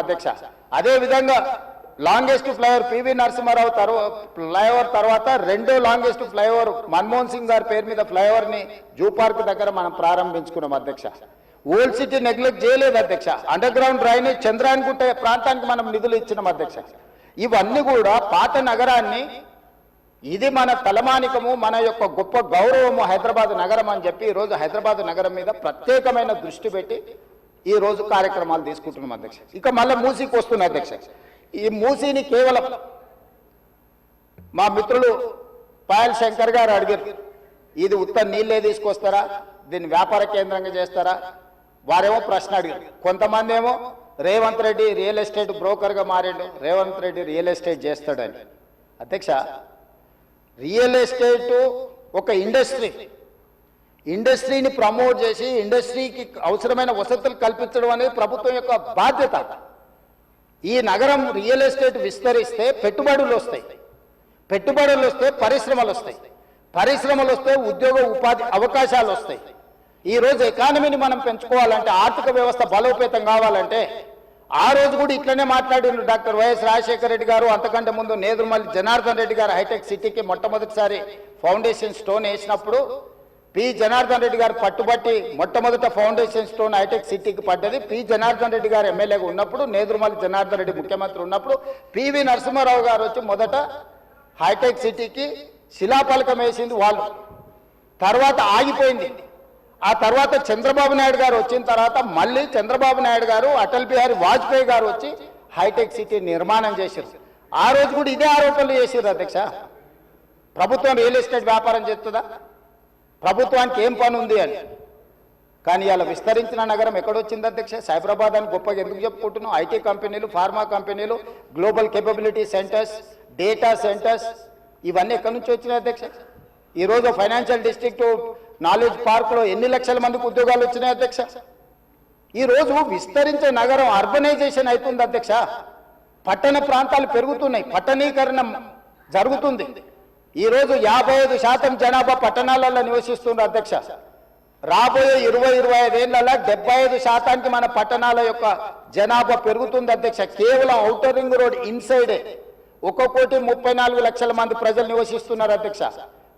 అధ్యక్ష అదే విధంగా longest flyover PV Narasimha Rao flyover తర్వాత రెండో లాంగెస్ట్ ఫ్లైఓవర్ మన్మోహన్ సింగ్ గారి పేరు మీద ఫ్లైఓవర్ ని జూ పార్క్ దగ్గర మనం ప్రారంభించుకున్నాం అధ్యక్ష. ఓల్డ్ సిటీ నెగ్లెక్ట్ చేయలేదు అధ్యక్ష. అండర్ గ్రౌండ్ డ్రైనేజ్ చంద్రాయన్గుట్ట ప్రాంతానికి మనం నిధులు ఇచ్చినాం అధ్యక్ష. ఇవన్నీ కూడా పాత నగరాన్ని ఇది మన తలమానికము, మన యొక్క గొప్ప గౌరవము హైదరాబాద్ నగరం అని చెప్పి ఈరోజు హైదరాబాద్ నగరం మీద ప్రత్యేకమైన దృష్టి పెట్టి ఈ రోజు కార్యక్రమాలు తీసుకుంటున్నాం అధ్యక్ష. ఇక మళ్ళీ మూసీకి వస్తున్నా అధ్యక్ష. ఈ మూసీని కేవలం మా మిత్రులు పాయల్ శంకర్ గారు అడిగారు, ఇది ఉత్త నీళ్ళే తీసుకొస్తారా, దీన్ని వ్యాపార కేంద్రంగా చేస్తారా? వారేమో ప్రశ్న అడిగారు. కొంతమంది ఏమో రేవంత్ రెడ్డి రియల్ ఎస్టేట్ బ్రోకర్గా మారాడు, రేవంత్ రెడ్డి రియల్ ఎస్టేట్ చేస్తాడని. అధ్యక్ష, రియల్ ఎస్టేట్ ఒక ఇండస్ట్రీని ప్రమోట్ చేసి ఇండస్ట్రీకి అవసరమైన వసతులు కల్పించడం అనేది ప్రభుత్వం యొక్క బాధ్యత. ఈ నగరం రియల్ ఎస్టేట్ విస్తరిస్తే పెట్టుబడులు వస్తాయి, పరిశ్రమలు వస్తే ఉద్యోగ ఉపాధి అవకాశాలు వస్తాయి. ఈరోజు ఎకానమీని మనం పెంచుకోవాలంటే, ఆర్థిక వ్యవస్థ బలోపేతం కావాలంటే, ఆ రోజు కూడా ఇట్లనే మాట్లాడిన డాక్టర్ వైఎస్ రాజశేఖర రెడ్డి గారు, అంతకంటే ముందు నేదురుమల్లి జనార్దన్ రెడ్డి గారు హైటెక్ సిటీకి మొట్టమొదటిసారి ఫౌండేషన్ స్టోన్ వేసినప్పుడు పి జనార్దన్ రెడ్డి గారు పట్టుబట్టి మొట్టమొదట ఫౌండేషన్ స్టోన్ హైటెక్ సిటీకి పడ్డది. పి జనార్దన్ రెడ్డి గారు ఎమ్మెల్యేగా ఉన్నప్పుడు, నేదురుమల్లి జనార్దన్ రెడ్డి ముఖ్యమంత్రి ఉన్నప్పుడు పివి నరసింహారావు గారు వచ్చి మొదట హైటెక్ సిటీకి శిలాఫలకం వేసింది వాళ్ళు. తర్వాత ఆగిపోయింది. ఆ తర్వాత చంద్రబాబు నాయుడు గారు వచ్చిన తర్వాత మళ్ళీ చంద్రబాబు నాయుడు గారు, అటల్ బిహారీ వాజ్పేయి గారు వచ్చి హైటెక్ సిటీ నిర్మాణం చేశారు. ఆ రోజు కూడా ఇదే ఆరోపణలు చేశారు అధ్యక్ష. ప్రభుత్వం రియల్ ఎస్టేట్ వ్యాపారం చేస్తుందా, ప్రభుత్వానికి ఏం పని ఉంది అని. కానీ ఇలా విస్తరించిన నగరం ఎక్కడొచ్చింది అధ్యక్ష? సైబరాబాద్ అని గొప్పగా ఎందుకు చెప్పుకుంటున్నాం? ఐటీ కంపెనీలు, ఫార్మా కంపెనీలు, global capability centres, data centres, ఇవన్నీ ఎక్కడి నుంచి వచ్చినాయి అధ్యక్ష? ఈరోజు ఫైనాన్షియల్ డిస్ట్రిక్ట్ నాలెడ్జ్ పార్క్లో ఎన్ని లక్షల మందికి ఉద్యోగాలు వచ్చినాయి అధ్యక్ష? ఈరోజు విస్తరించే నగరం అర్బనైజేషన్ అవుతుంది అధ్యక్ష. పట్టణ ప్రాంతాలు పెరుగుతున్నాయి, పట్టణీకరణ జరుగుతుంది. ఈరోజు 55% జనాభా పట్టణాలలో నివసిస్తున్నారు అధ్యక్ష. రాబోయే 20-25 ఏళ్లలో 75% మన పట్టణాల యొక్క జనాభా పెరుగుతుంది అధ్యక్ష. కేవలం ఔటర్ రింగ్ రోడ్ ఇన్సైడే 1,34,00,000 మంది ప్రజలు నివసిస్తున్నారు అధ్యక్ష.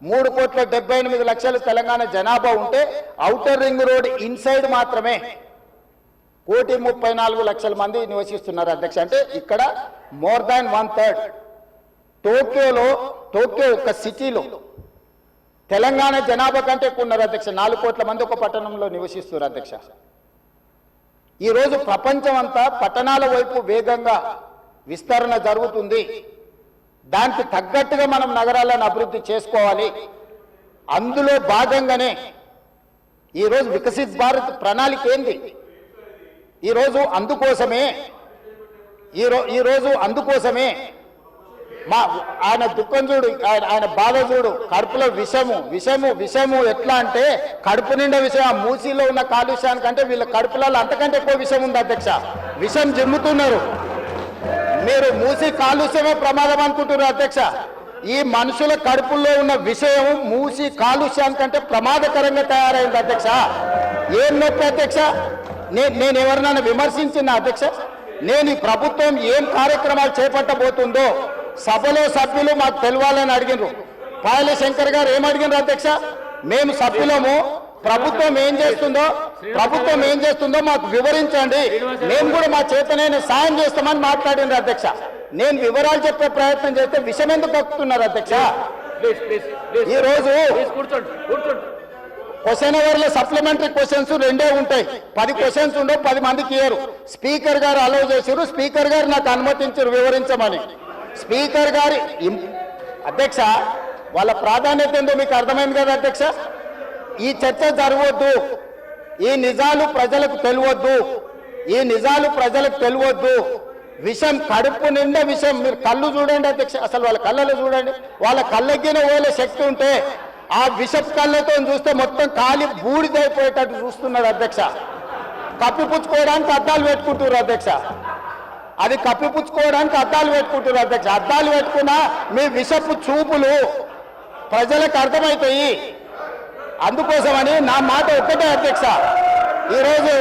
3,78,00,000 తెలంగాణ జనాభా ఉంటే ఔటర్ రింగ్ రోడ్ ఇన్సైడ్ మాత్రమే 1,34,00,000 మంది నివసిస్తున్నారు అధ్యక్ష. అంటే ఇక్కడ మోర్ దాన్ 1/3. టోక్యో ఒక సిటీలో తెలంగాణ జనాభా కంటే ఎక్కువ ఉన్నారు అధ్యక్ష. 4 కోట్ల మంది ఒక పట్టణంలో నివసిస్తున్నారు అధ్యక్ష. ఈరోజు ప్రపంచం అంతా పట్టణాల వైపు వేగంగా విస్తరణ జరుగుతుంది. దానికి తగ్గట్టుగా మనం నగరాలను అభివృద్ధి చేసుకోవాలి. అందులో భాగంగానే ఈరోజు వికసిత్ భారత్ ప్రణాళిక ఏంది? ఈరోజు అందుకోసమే ఆయన దుఃఖం చూడు, ఆయన బాధ చూడు, కడుపులో విషము ఎట్లా అంటే కడుపు నిండా విషయం. ఆ మూసీలో ఉన్న కాలుష్యానికంటే వీళ్ళ కడుపులలో అంతకంటే ఎక్కువ విషం ఉంది అధ్యక్ష. విషం జిమ్ముతున్నారు. మీరు మూసీ కాలుష్యమే ప్రమాదం అనుకుంటున్నారు అధ్యక్ష. ఈ మనుషుల కడుపుల్లో ఉన్న విషయం మూసీ కాలుష్యానికంటే ప్రమాదకరంగా తయారైంది అధ్యక్ష. ఏం నొప్పి అధ్యక్ష? నేను ఎవరినైనా విమర్శించిన అధ్యక్ష? నేను ఈ ప్రభుత్వం ఏం కార్యక్రమాలు చేపట్టబోతుందో సభలో సభ్యులు మాకు తెలవాలని అడిగినారు. పాయల శంకర్ గారు ఏం అడిగినారు అధ్యక్ష? మేము సభ్యులము, ప్రభుత్వం ఏం చేస్తుందో మాకు వివరించండి, మేము కూడా మా చేతనైనా సాయం చేస్తామని మాట్లాడినారు అధ్యక్ష. నేను వివరాలు చెప్పే ప్రయత్నం చేస్తే విషయం ఎందుకు కక్కుతున్నారు అధ్యక్ష? ఈరోజు క్వశ్చన్ అవర్లో సప్లిమెంటరీ క్వశ్చన్స్ 2 ఉంటాయి. 10 క్వశ్చన్స్ ఉండవు, 10 మందికి ఇయ్యరు. స్పీకర్ గారు అలౌ చేశారు, స్పీకర్ గారు నాకు అనుమతించారు వివరించమని. స్పీకర్ గారి అధ్యక్ష వాళ్ళ ప్రాధాన్యత ఏందో మీకు అర్థమైంది కదా అధ్యక్ష? ఈ చర్చ జరగవద్దు, ఈ నిజాలు ప్రజలకు తెలియవద్దు. విషం కడుపు నిండా విషం. మీరు కళ్ళు చూడండి అధ్యక్ష, అసలు వాళ్ళ కళ్ళలో చూడండి. వాళ్ళ కళ్ళగిన ఓలే శక్తి ఉంటే ఆ విషపు కళ్ళతో చూస్తే మొత్తం కాలి బూడిదైపోయేటట్టు చూస్తున్నాడు అధ్యక్ష. కప్పిపుచ్చుకోవడానికి అద్దాలు పెట్టుకుంటున్నారు అధ్యక్ష. అద్దాలు పెట్టుకుంటున్నారు అధ్యక్ష. అద్దాలు పెట్టుకున్నా మీ విషపు చూపులు ప్రజలకు అర్థమవుతాయి. అందుకోసమని నా మాట ఒక్కటే అధ్యక్ష, ఈరోజు